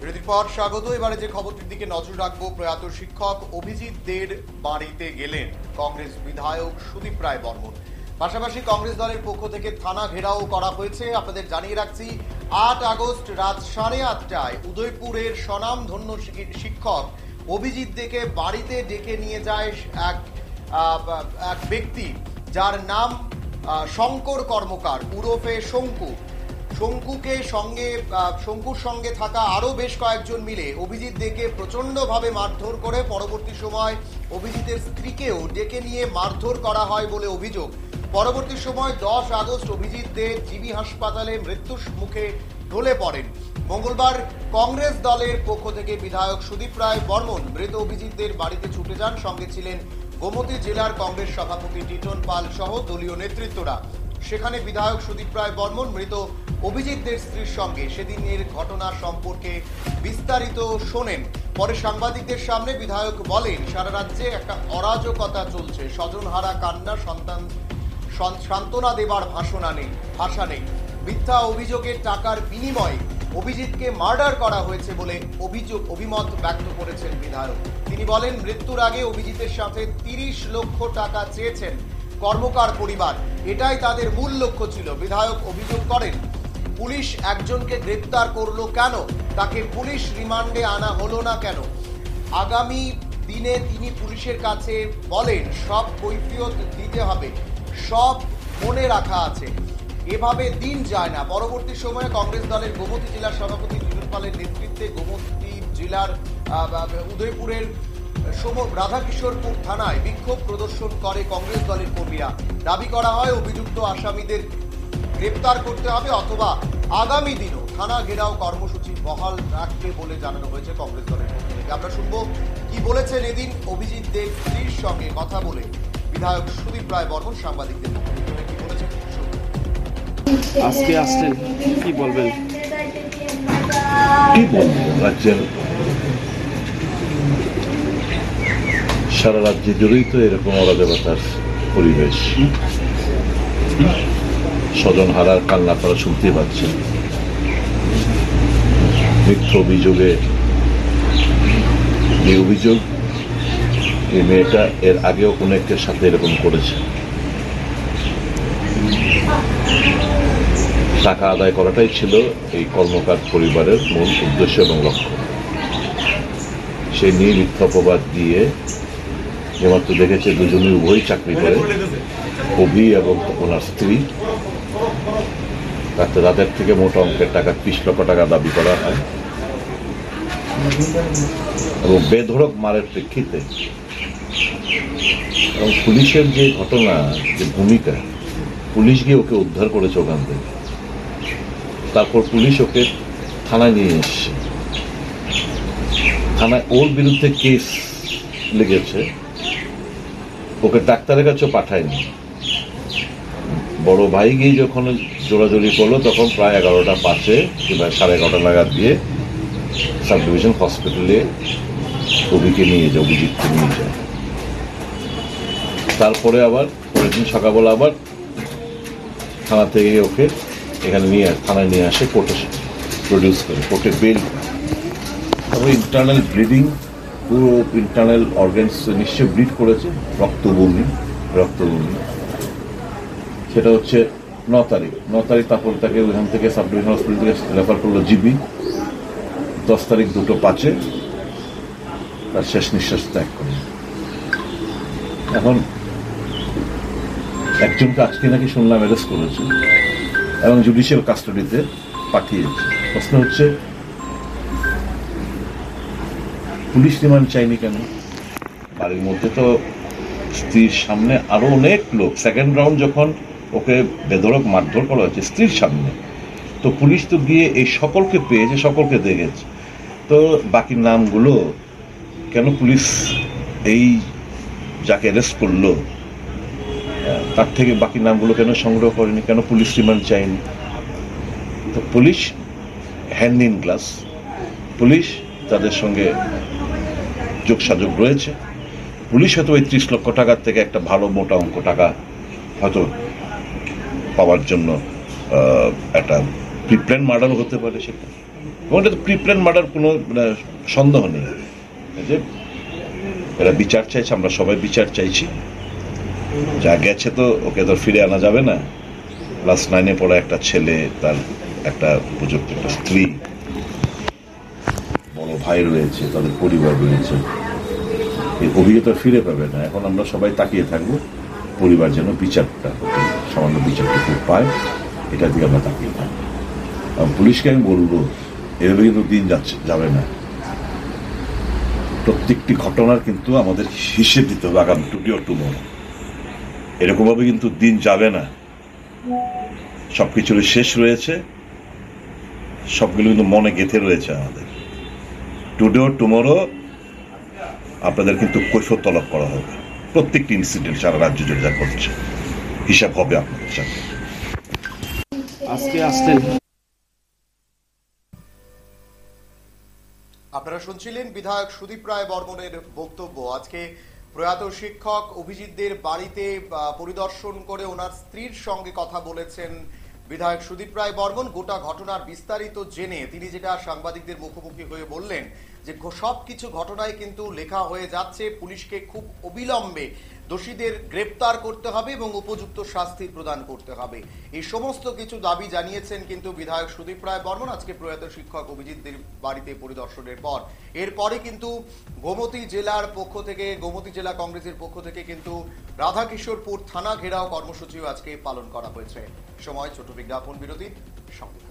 বিরতির পর স্বাগত। এবারে যে খবরটির দিকে নজর রাখবো, প্রয়াত শিক্ষক অভিজিৎ দের বাড়িতে গেলেন কংগ্রেস বিধায়ক সুদীপ রায় বর্মন। পাশাপাশি কংগ্রেস দলের পক্ষ থেকে থানা ঘেরাও করা হয়েছে। আপনাদের জানিয়ে রাখছি, 8 আগস্ট রাত 8:30টায় উদয়পুরের স্বনামধন্য শিক্ষক অভিজিৎ দেকে বাড়িতে ডেকে নিয়ে যায় এক ব্যক্তি, যার নাম শঙ্কর কর্মকার উরফে শঙ্কু। শঙ্কুর সঙ্গে থাকা আরো বেশ কয়েকজন মিলে অভিজিৎ দেকে প্রচন্ডভাবে মারধর করে পরবর্তী সময় অভিজিতের স্ত্রীকেও ডেকে নিয়ে মারধর করা হয় বলে অভিযোগ। পরবর্তী সময় 10 আগস্ট অভিজিৎ দে জিবি হাসপাতালে মৃত্যুর মুখে ঢলে পড়েন। মঙ্গলবার কংগ্রেস দলের পক্ষ থেকে বিধায়ক সুদীপ রায় বর্মন মৃত অভিজিৎদের বাড়িতে ছুটে যান। সঙ্গে ছিলেন গোমতী জেলার কংগ্রেস সভাপতি টিটন পাল সহ দলীয় নেতৃত্বরা। সেখানে বিধায়ক সুদীপ রায় বর্মন মৃত অভিজিৎদের স্ত্রীর সঙ্গে সেদিনের ঘটনা সম্পর্কে বিস্তারিত শোনেন। পরে সাংবাদিকদের সামনে বিধায়ক বলেন, সারা রাজ্যে একটা অরাজকতা চলছে, স্বজনহারা কান্না, সন্তান সান্ত্বনা দেবার ভাষা নেই। মিথ্যা অভিযোগের টাকার বিনিময়ে অভিজিৎকে মার্ডার করা হয়েছে বলে অভিমত ব্যক্ত করেছেন বিধায়ক। তিনি বলেন, মৃত্যুর আগে অভিজিতের সাথে 30 লক্ষ টাকা চেয়েছেন কর্মকার পরিবার, এটাই তাদের মূল লক্ষ্য ছিল। বিধায়ক অভিযোগ করেন, পুলিশ একজনকে গ্রেপ্তার করলো কেন, তাকে পুলিশ রিমান্ডে আনা হলো না কেন? আগামী দিনে তিনি পুলিশের কাছে বলেন, সব কৈফিয়ত দিতে হবে, সব মনে রাখা আছে, এভাবে দিন যায় না। পরবর্তী সময়ে কংগ্রেস দলের গোমতী জেলার সভাপতি টিটন পালের নেতৃত্বে গোমতী জেলার উদয়পুরের রাধাকিশোরপুর থানায় বিক্ষোভ প্রদর্শন করে কংগ্রেস দলের কর্মীরা। দাবি করা হয়, অভিযুক্ত আসামিদের গ্রেপ্তার করতে হবে অথবা আগামী দিনও থানা ঘেরাও কর্মসূচি বহাল রাখবে বলে জানানো হয়েছে কংগ্রেস দলের পক্ষ থেকে। আমরা শুনবো কি বলেছেন এদিন অভিজিৎ দের স্ত্রীর সঙ্গে কথা বলে বিধায়ক সুদীপ রায় বর্মন সাংবাদিকদের পক্ষ থেকে কি বলেছেন। আজকে আসছেন, কি বলবেন? রাজ্যের সারা রাজ্যে জুড়েই তো এরকম অরাজকতার পরিবেশ, স্বজন হারার কান্না আপনারা শুনতে পাচ্ছেন। মিথ্যা অভিযোগে এই অভিযোগ, এই মেয়েটা এর আগেও কোনো একটার সাথে এরকম করেছে। টাকা আদায় করাটাই ছিল এই কর্মকার পরিবারের মূল উদ্দেশ্য এবং লক্ষ্য। সেই নিয়ে মিথ্যা অপবাদ দিয়ে, যেমাত্র দেখেছে দুজনে উভয়ই চাকরি করে, অভি এবং ওনার স্ত্রী, তাদের থেকে মোটা অঙ্কের টাকা 30 লক্ষ টাকা দাবি করা হয় এবং বেধড়ক মারের প্রেক্ষিতে এবং পুলিশের যে ঘটনা, যে ভূমিকা, পুলিশ গিয়ে ওকে উদ্ধার করেছে ওখান থেকে। তারপর পুলিশ ওকে থানায় নিয়ে এসছে, থানায় ওর বিরুদ্ধে কেস লেগেছে, ওকে ডাক্তারের কাছেও পাঠায়নি। বড় ভাই গিয়ে যখন জোড়াজোড়ি করলো তখন প্রায় 11টা 5 কিংবা 11:30 নাগাদ দিয়ে সাব ডিভিশন হসপিটালে অভিকে নিয়ে যায়, অভিজিৎকে নিয়ে যায়। তারপরে আবার পরের দিন সকালবেলা আবার থানা থেকে ওকে এখানে থানায় নিয়ে আসে, কোর্টে প্রডিউস করে, কোর্টে বেল। তারপরে ইন্টারনাল ব্লিডিং, পুরো ইন্টারনাল অর্গানস নিশ্চয় ব্লিড করেছে, রক্তবমি। সেটা হচ্ছে 9 তারিখ। তারপর তাকে ওইখান থেকে সাব ডিভিশন হসপিটাল থেকে রেফার করলো জিবি। 10 তারিখ 2:05 তার শেষ নিঃশ্বাস ত্যাগ করে। এখন একজনকে আজকে নাকি শুনলাম অ্যারেস্ট করেছে এবং জুডিশিয়াল কাস্টাডিতে পাঠিয়েছে। প্রশ্ন হচ্ছে, পুলিশ রিমান্ড চাইনি কেন? বাড়ির মধ্যে তো স্ত্রীর সামনে আরো অনেক লোক, সেকেন্ড রাউন্ড যখন ওকে বেধড়ক মারধর করা হয়েছে স্ত্রীর সামনে, তো পুলিশ তো গিয়ে এই সকলকে পেয়েছে, সকলকে দেখেছে। তো বাকি নামগুলো কেন পুলিশ, এই যাকে অ্যারেস্ট করলো তার থেকে বাকি নামগুলো কেন সংগ্রহ করেনি? কেন পুলিশ রিমান্ড চায়নি? তো police hand in glass, police তাদের সঙ্গে যোগসাযোগ রয়েছে। পুলিশ হয়তো ওই 30 লক্ষ টাকার থেকে একটা ভালো মোটা অঙ্ক টাকা হয়তো পাওয়ার জন্য একটা প্রিপ্ল্যান মার্ডারও হতে পারে সেটা। এবং এটা তো প্রিপ্ল্যান মার্ডার, কোনো সন্দেহ নেই। যে এরা বিচার চাইছে, আমরা সবাই বিচার চাইছি। যা গেছে তো ওকে তো ফিরে আনা যাবে না। ক্লাস 9-এ পড়া একটা ছেলে, তার একটা উপযুক্ত একটা স্ত্রী, বড় ভাই রয়েছে, তাদের পরিবার রয়েছে, এই অভিজ্ঞতা ফিরে পাবে না। এখন আমরা সবাই তাকিয়ে থাকবো পরিবার যেন বিচারটা, সামান্য বিচারটুকু পায়, এটার দিকে আমরা তাকিয়ে থাকবো। পুলিশকে আমি বলবো, এভাবে কিন্তু দিন যাবে না। প্রত্যেকটি ঘটনার কিন্তু আমাদের হিসেব দিতে হবে আগামী টুডে অর টুমরো। এরকম ভাবে কিন্তু দিন যাবে না। সবকিছুর শেষ রয়েছে, সবগুলো কিন্তু মনে গেঁথে রয়েছে আমাদের। টুডে অর টুমরো আপনাদের কিন্তু কৈফিয়ত তলব করা হবে। প্রত্যেকটি ইনসিডেন্ট সারা রাজ্য জুড়ে যা ঘটছে হিসাব হবে আপনাদের সাথে। আজকে আসলেন। আপনারা শুনছিলেন বিধায়ক সুদীপ রায় বর্মনের বক্তব্য। আজকে প্রয়াত শিক্ষক অভিজিৎদের বাড়িতে পরিদর্শন করে ওনার স্ত্রীর সঙ্গে কথা বলেছেন বিধায়ক সুদীপ রায় বর্মন। গোটা ঘটনার বিস্তারিত জেনে তিনি যেটা সাংবাদিকদের মুখোমুখি হয়ে বললেন যে সবকিছু ঘটনায় কিন্তু লেখা হয়ে যাচ্ছে, পুলিশকে খুব অবিলম্বে দোষীদের গ্রেপ্তার করতে হবে এবং উপযুক্ত শাস্তি প্রদান করতে হবে। এই সমস্ত কিছু দাবি জানিয়েছেন কিন্তু বিধায়ক সুদীপ রায় বর্মন আজকে প্রয়াত শিক্ষক অভিজিৎদের বাড়িতে পরিদর্শনের পর। এরপরে কিন্তু গোমতী জেলার পক্ষ থেকে, গোমতী জেলা কংগ্রেসের পক্ষ থেকে কিন্তু রাধাকিশোরপুর থানা ঘেরাও কর্মসূচিও আজকে পালন করা হয়েছে। সময় ছোট বিজ্ঞাপন বিরতির সঙ্গে।